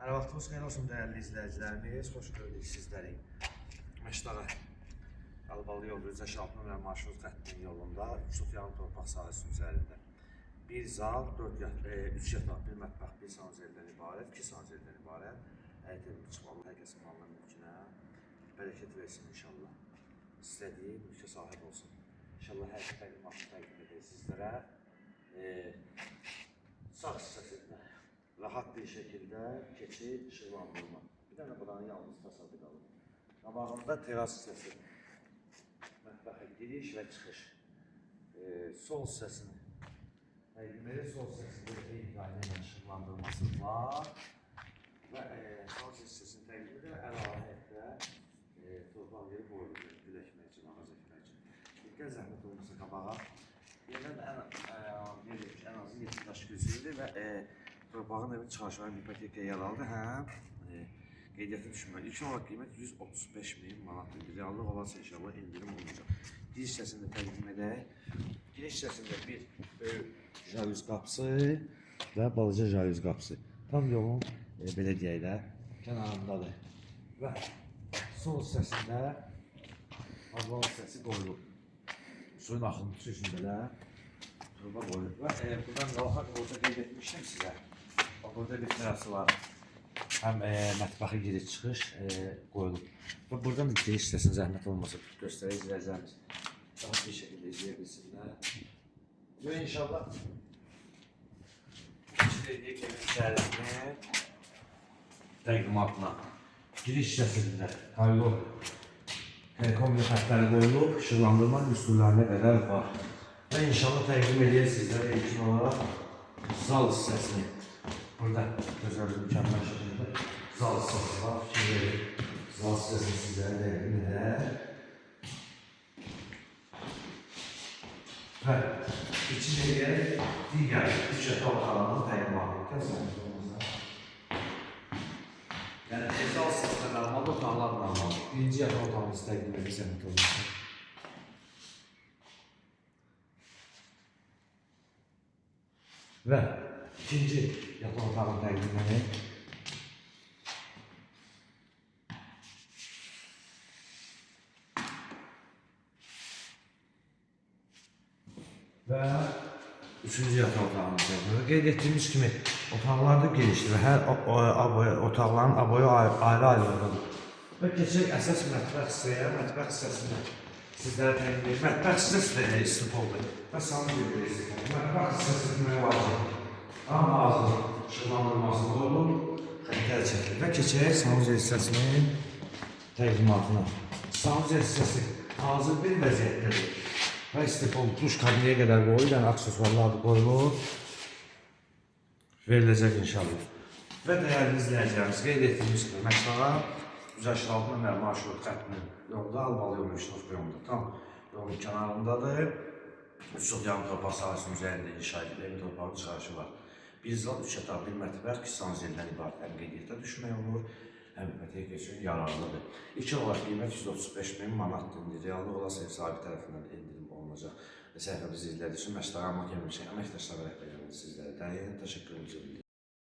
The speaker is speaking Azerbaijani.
Hər vaxtınız xeyir olsun dəyərli izləyicilərimiz. Xoş gördük sizləri. Məşdağa Qalbalı yol Rüzəşaltın və marşrut xəttinin yolunda Yusuf Yarım torpaq sahəsinin üzərində bir zal, 3 yataq, bir mətbəx, bir sanzeldən ibarət, 2 sanzeldən ibarət həyət evini çıxmalı, hər kəsin malına mülkünə bərəkət versin inşallah. İstədiyi mülkə sahib olsun. İnşallah hər təqdimatını təqdim edək sizlərə. Sağ hissəsində rahat bir şəkildə keçid, işıqlandırma. Bir dənə buranın yalnız fasadı qalır. Qabağında teras hissəsi, mətbəxə giriş və çıxış. Sol hissəsini təqdim edir. Sol hissəsində eyni qayda ilə işıqlandırması var. Və sağ hissəsini təqdim edir. Əlavə torpaq yeri qoyulur, gül əkmək üçün, ağac əkmək üçün. Diqqət zəhmət olmasa qabağa. Yerdən ən azı 7 daş gözüydü və torpağın evin çıxarışları ipotekaya yer aldı. Həm qeydiyyatı düşməli. İlkin olaraq qiymət 135.000 manatdır. Reallıq olarsa inşallah indirim olacaq. Giriş hissəsində təqdim edək. Giriş hissəsində bir böyük jalüz qapısı və balaca jalüz qapısı. Tam yolun belə deyək də kənarındadır. Və sol hissəsində azval hissəsi qoyulub. Suyun axıntısı üçün belə turba qoyulub. Və buradan qalxaq orada qeyd etmişdim sizə. Burada bir terası var. Həm mətbəxə giriş çıxış qoyulub. Və buradan da giriş hissəsinin zəhmət olmasa göstərək izləyəcəyimiz. Rahat bir şəkildə izləyə bilsinlər. Və inşallah işlədiyik evin içərisini təqdimatına giriş hissəsində koridor telekomünikasiya xəttləri qoyulub, işıqlandırma üsullarına qədər var. Və inşallah təqdim edək sizlərə ilkin olaraq zal hissəsini. Burada gözəl mükəmməl şəkildə zal hissəsi var. Şimdi zal hissəsini sizlərə təqdim edək. Və içindəyə digər 3 yataq otağının təqdimatını təqdim yəni zal hissəsində normalda otaqlar normaldır. Birinci yataq otağımızı təqdim edək zəhmət olmasa. Və ikinci yataq otağını təqdim edək. Və üçüncü yataq otağını təqdim edək. Qeyd etdiyimiz kimi otaqlar da genişdir və hər otaqların aboyu ayrı-ayrıdır. Və keçək əsas mətbəx hissəyə. Mətbəx hissəsində sizlərə təqdim edək. Mətbəx hissəsi də istifoldur və sanı bir istifoldur. Mətbəx hissəsi demək lazımdır. Tam ağzının işıqlandırması qoyulub, xəttər çəkilir və keçək sanuzel hissəsinin təqdimatına. Sanuzel hissəsi hazır bir vəziyyətdədir və istifol duş kabinəyə qədər qoyulur, yəni aksesuarlar da qoyulur, veriləcək inşallah. Və dəyərli izləyicilərimiz, qeyd etdiyimiz kimi Məşdağa Rüzəşaltın və marşrut xəttinin yolda Qalbalı yolu yolunda tam yolun kənarındadır. Yusuf Yarım torpaq sahəsinin üzərində inşa edilib, evin torpağın çıxarışı var. Bir zal, 3 yataq, bir mətbəx, 2 sanzeldən ibarət həm qeydiyyata düşmək olur, həm ipoteka üçün yararlıdır. İlk olaraq qiymət 135.000 manatdır. Reallıq olarsa ev sahibi tərəfindən indirim olunacaq. Və səhifəmizi izlədiyiniz üçün Məşdağa Əmək Əməkdaşları rəhbərliyi sizlərə təşəkkürümüzü bildirir.